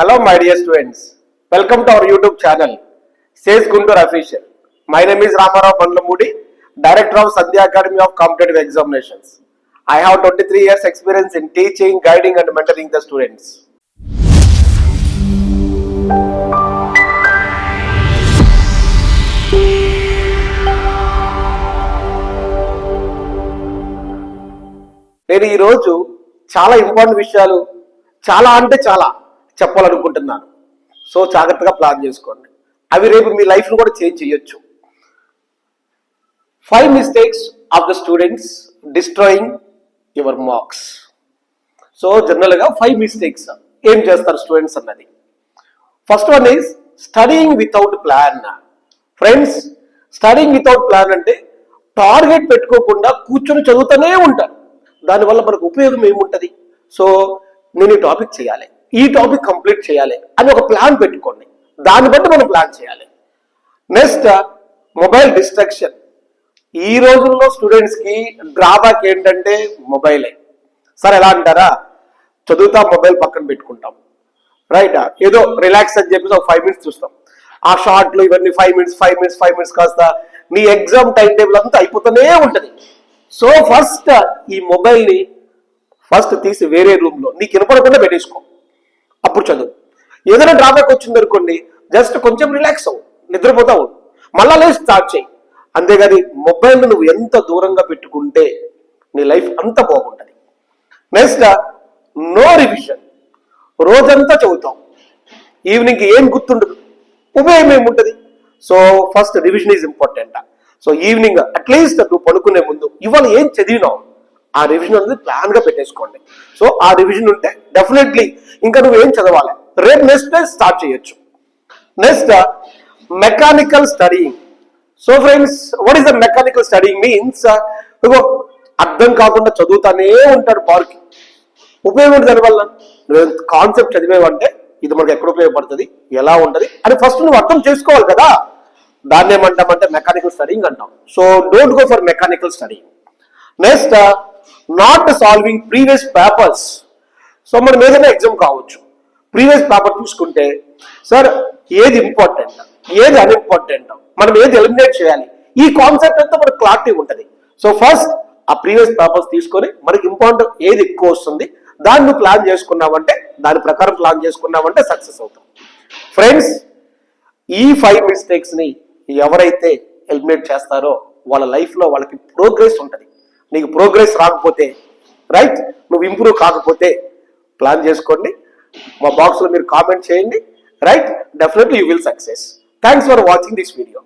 Hello, my dear students. Welcome to our YouTube channel, Says Guntur Official. My name is Ramarao Bandlamudi, Director of Sandhya Academy of Competitive Examinations. I have 23 years experience in teaching, guiding and mentoring the students. నేను ఈరోజు చాలా important విషయాలు చాలా చెప్పాలనుకుంటున్నాను. So జాగ్రత్తగా plan చేసుకోండి. అవి రేపు మీ లైఫ్ను కూడా చేంజ్ చేయొచ్చు. 5 mistakes of the students destroying your marks. So జనరల్గా 5 mistakes ఏం చేస్తారు స్టూడెంట్స్ అన్నది. First one is studying without plan. Friends, studying without plan అంటే టార్గెట్ పెట్టుకోకుండా కూర్చొని చదువుతూనే ఉంటారు. దానివల్ల మనకు ఉపయోగం ఏముంటుంది? సో నేను ఈ టాపిక్ చేయాలి, ఈ టాపిక్ కంప్లీట్ చేయాలి అని ఒక ప్లాన్ పెట్టుకోండి. దాన్ని బట్టి మనం ప్లాన్ చేయాలి. Next, mobile distraction. ఈ రోజుల్లో స్టూడెంట్స్కి డ్రాబ్యాక్ ఏంటంటే మొబైలే. సార్ ఎలా అంటారా, చదువుతా మొబైల్ పక్కన పెట్టుకుంటాం, రైట్? ఏదో రిలాక్స్ అని చెప్పేసి ఒక 5 minutes చూస్తాం. ఆ షార్ట్లు ఇవన్నీ 5 minutes కాస్త నీ ఎగ్జామ్ టైం టేబుల్ అంతా అయిపోతూనే ఉంటుంది. సో ఫస్ట్ ఈ మొబైల్ని ఫస్ట్ తీసి వేరే రూమ్లో నీకు వినపడకుండా పెట్టేసుకో, అప్పుడు చదువు. ఏదైనా డ్రాబ్యాక్ వచ్చింది అనుకోండి, జస్ట్ కొంచెం రిలాక్స్ అవ్వు, నిద్రపోతావు, మళ్ళా లేచి స్టార్ట్ చేయి. అంతేగాని మొబైల్ నువ్వు ఎంత దూరంగా పెట్టుకుంటే నీ లైఫ్ అంత బాగుంటుంది. Next, no revision. రోజంతా చదువుతాం, ఈవినింగ్కి ఏం గుర్తుండదు, ఉపయోగం ఏముంటుంది? So first revision is important. So evening at least నువ్వు పడుకునే ముందు ఇవాళ ఏం చదివినావు ఆ రివిజన్ అనేది ప్లాన్ గా పెట్టేసుకోండి. సో ఆ రివిజన్ ఉంటే డెఫినెట్లీ ఇంకా నువ్వు ఏం చదవాలి రేపు నెక్స్ట్ డే స్టార్ట్ చేయొచ్చు. Next, mechanical studying. So friends, what is the mechanical studying means, అర్థం కాకుండా చదువుతానే ఉంటాడు బార్కి. ఉపయోగం దానివల్ల నువ్వు కాన్సెప్ట్ చదివేవంటే ఇది మనకు ఎక్కడ ఉపయోగపడుతుంది, ఎలా ఉంటుంది అని ఫస్ట్ నువ్వు అర్థం చేసుకోవాలి కదా. దాన్ని ఏమంటామంటే మెకానికల్ స్టడీయింగ్ అంటాం. So don't go for mechanical studying. Next, not solving previous papers. So మనం ఏదైనా ఎగ్జామ్ కావచ్చు, ప్రీవియస్ పేపర్ చూసుకుంటే సార్ ఏది ఇంపార్టెంట్, ఏది అన్ఇంపార్టెంట్, మనం ఏది ఎలిమినేట్ చేయాలి, ఈ కాన్సెప్ట్ అంతా మనకు క్లారిటీ ఉంటుంది. సో ఫస్ట్ ఆ ప్రీవియస్ పేపర్స్ తీసుకొని మనకి ఇంపార్టెంట్ ఏది ఎక్కువ వస్తుంది దాన్ని నువ్వు ప్లాన్ చేసుకున్నావంటే, దాని ప్రకారం ప్లాన్ చేసుకున్నావంటే సక్సెస్ అవుతాం. ఫ్రెండ్స్, ఈ 5 mistakes ని ఎవరైతే ఎలిమినేట్ చేస్తారో వాళ్ళ లైఫ్లో వాళ్ళకి ప్రోగ్రెస్ ఉంటుంది. నీకు ప్రోగ్రెస్ రాకపోతే, రైట్, నువ్వు ఇంప్రూవ్ కాకపోతే ప్లాన్ చేసుకోండి. మా బాక్స్లో మీరు కామెంట్ చేయండి, right? Definitely you will success. Thanks for watching this video.